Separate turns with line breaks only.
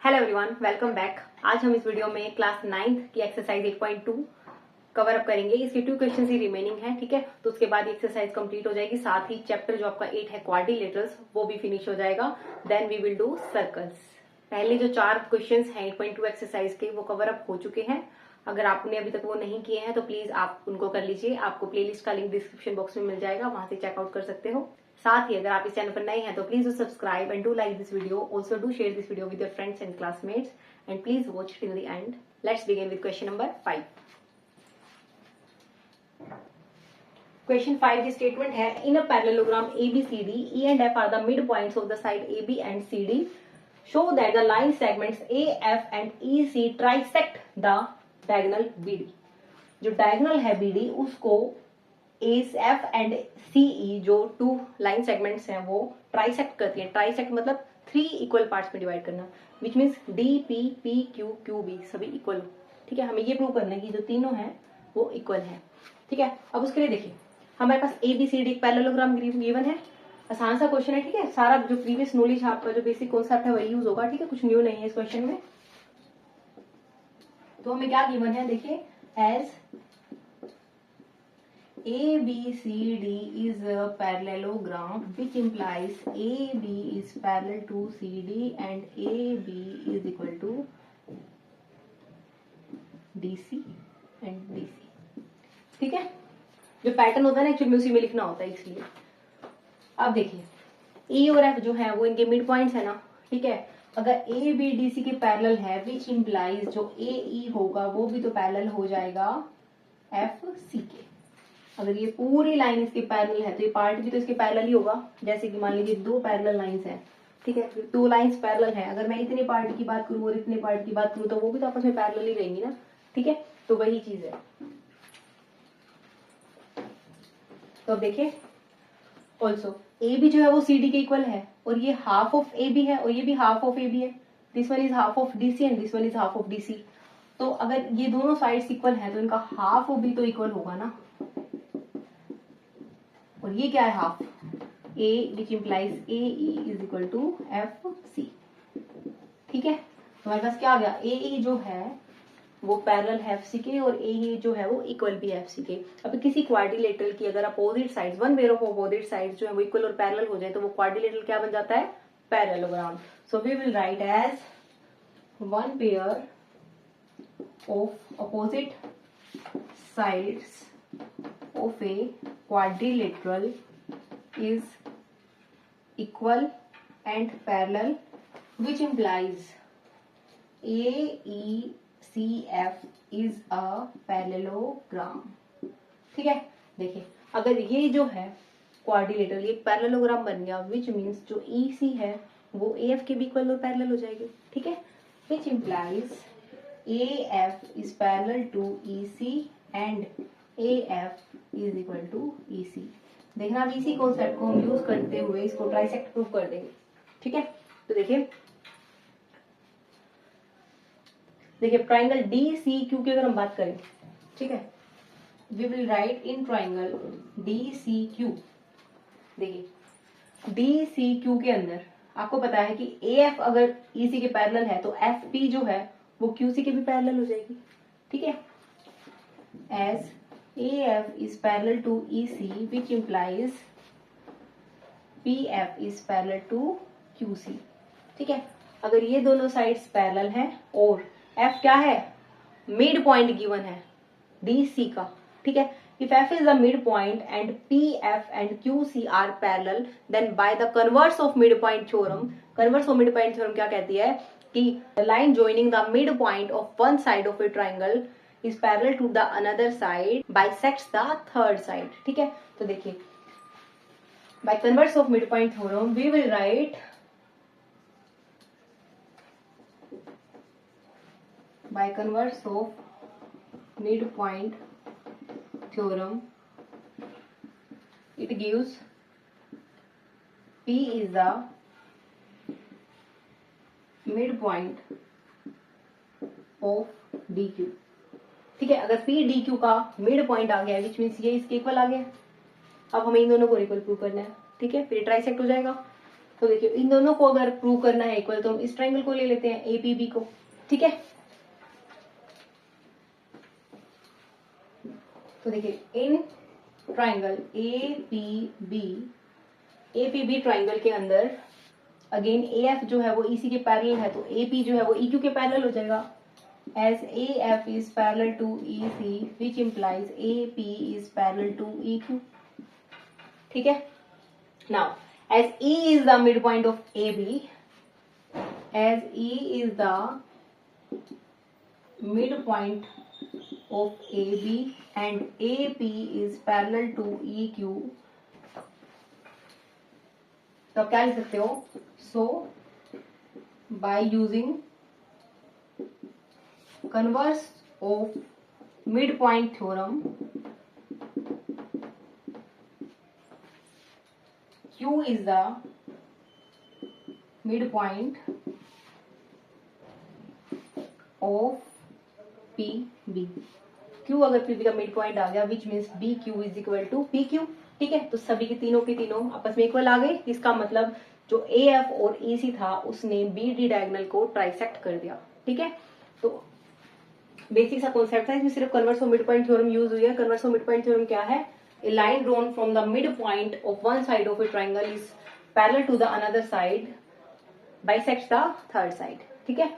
Hello everyone, welcome back. आज हम इस वीडियो में क्लास 9th की एक्सरसाइज 8.2 कवर अप करेंगे। इसके 2 क्वेश्चन ही रिमेनिंग है, ठीक है। तो उसके बाद एक्सरसाइज कंप्लीट हो जाएगी, साथ ही चैप्टर जो आपका 8 है क्वाड्रिलेटरल्स वो भी फिनिश हो जाएगा। Then we will do circles. पहले जो 4 क्वेश्चंस हैं 8.2 एक्सरसाइज के वो कवर अप हो चुके हैं। अगर आपने अभी तक वो नहीं किए हैं तो प्लीज आप उनको कर लीजिए। आपको प्लेलिस्ट का लिंक डिस्क्रिप्शन बॉक्स में मिल जाएगा, वहां से चेकआउट कर सकते हो। साथ ही अगर आप इस चैनल पर नए हैं तो please do subscribe and do like this video. Also do share this video with your friends and classmates and please watch till the end. Let's begin with question number 5। Question 5 की statement है, in a parallelogram ABCD, E and F are the midpoints of the side AB and CD. Show that the line segments AF and EC trisect the diagonal BD. जो diagonal है BD उसको AF and CE जो 2 line segments हैं वो trisect करती हैं। Trisect मतलब 3 equal parts में डिवाइड करना, which means DP PQ QB सभी इक्वल, ठीक है। हमें ये प्रूव करना है कि जो तीनों हैं वो इक्वल हैं, ठीक है। अब उसके लिए देखिए हमारे पास ABCD एक पैरेललोग्राम गिवन है। आसान सा क्वेश्चन है, ठीक है। सारा जो प्रीवियस नॉलेज है आपका, जो बेसिक कॉन्सेप्ट है वही यूज होगा, ठीक है। कुछ न्यू नहीं है इस क्वेश्चन में। तो हमें क्या गिवन है, देखिए as ABCD is a parallelogram which implies AB is parallel to CD and AB is equal to DC and DC, ठीक है। जो पैटर्न होता है ना एक्चुअली में उसी में लिखना होता है, इसलिए। अब देखिए E और F जो है वो इनके मिड पॉइंट्स है ना, ठीक है। अगर AB DC के पैरेलल है विच इम्प्लाइज जो AE होगा वो भी तो पैरेलल हो जाएगा FC के। अगर ये पूरी लाइन इसके पैरेलल है तो ये पार्ट भी तो इसके पैरेलल ही होगा। जैसे कि मान लीजिए 2 पैरेलल लाइंस हैं, ठीक है। 2 लाइंस पैरेलल हैं, अगर मैं इतने पार्ट की बात करूं और इतने पार्ट की बात करूं तो वो भी तो आपस में पैरेलल ही रहेंगी ना, ठीक है। तो वही चीज है। तो अब देखिए ऑल्सो AB जो है वो CD के इक्वल है और ये हाफ ऑफ AB है और ये भी हाफ ऑफ AB है। This one is half of DC and this one is half of DC। तो अगर ये दोनों साइड्स इक्वल है तो इनका हाफ भी तो इक्वल होगा ना। और ये क्या है half A which implies AE is equal to FC, ठीक है। हमारे पास क्या आ गया, AE जो है वो पैरेलल है FC के और AE जो है वो इक्वल भी है FC के। अब किसी क्वाड्रिलेटरल की अगर opposite sides, one pair of opposite sides जो है वो इक्वल और पैरेलल हो जाए तो वो क्वाड्रिलेटरल क्या बन जाता है, parallelogram. So we will write as one pair of opposite sides of a quadrilateral is equal and parallel which implies AECF is a parallelogram, ठीक है। देखिए अगर ये जो है क्वाड्रिलेटरल ये पैरेललोग्राम बन गया विच मीन्स जो EC है वो AF के भी इक्वल और पैरेलल हो जाएगी, ठीक है। which implies AF is parallel to EC and AF is equal to EC। देखना अब इसी कॉन्सेप्ट को हम यूज करते हुए इसको ट्राइसेक्ट प्रूव कर देंगे, ठीक है। तो देखिए ट्राइंगल DCQ की अगर हम बात करें, ठीक है, we will write in triangle DCQ। देखिए DCQ के अंदर आपको पता है कि AF अगर EC के पैरेलल है तो FP जो है वो QC के भी पैरेलल हो जाएगी, ठीक है। As AF is parallel to EC which implies PF is parallel to QC, ठीक है। अगर ये दोनों साइड्स पैरेलल हैं और F क्या है, मिड पॉइंट गिवन है DC का, ठीक है। If F is the midpoint and PF and QC are parallel then by the converse of midpoint theorem, converse of midpoint theorem क्या कहती है कि the line joining the midpoint of one side of a triangle is parallel to the another side bisects the third side, ठीक है। तो देखिए by converse of midpoint theorem we will write by converse of midpoint theorem it gives P is the midpoint of DQ, ठीक है। अगर P DQ का mid point आ गया विच मीन्स ये इसके इक्वल आ गया। अब हमें इन दोनों को इक्वल प्रूव करना है, ठीक है। फिर ट्राइसेक्ट हो जाएगा। तो देखिए इन दोनों को अगर प्रूव करना है इक्वल तो हम इस ट्राइंगल को ले लेते हैं एपीबी को, ठीक है। तो देखिए इन ट्राइंगल एपीबी ट्राइंगल के अंदर अगेन एएफ जो है वो ईसी के पैरेलल है, तो एपी जो है वो ईक्यू के पैरेलल हो जाएगा, as AF is parallel to EC which implies AP is parallel to EQ, ठीक है। Now as E is the midpoint of AB, as E is the midpoint of AB and AP is parallel to EQ, तो आप क्या लिख सकते हो, so by using converse of midpoint theorem, Q is the midpoint of PB। Q अगर PB का mid point आ गया which means BQ is equal to PQ, ठीक है। तो सभी के तीनों आपस में इक्वल आ गए, इसका मतलब जो AF और EC था उसने BD डायगोनल को ट्राइसेक्ट कर दिया, ठीक है। तो बेसिक सा कॉन्सेप्ट था, इसमें सिर्फ converse of mid point theorem use हुई है। Converse of mid point theorem क्या है, a line drawn from the mid point of one side of a triangle is parallel to the another side bisects the third side, ठीक है।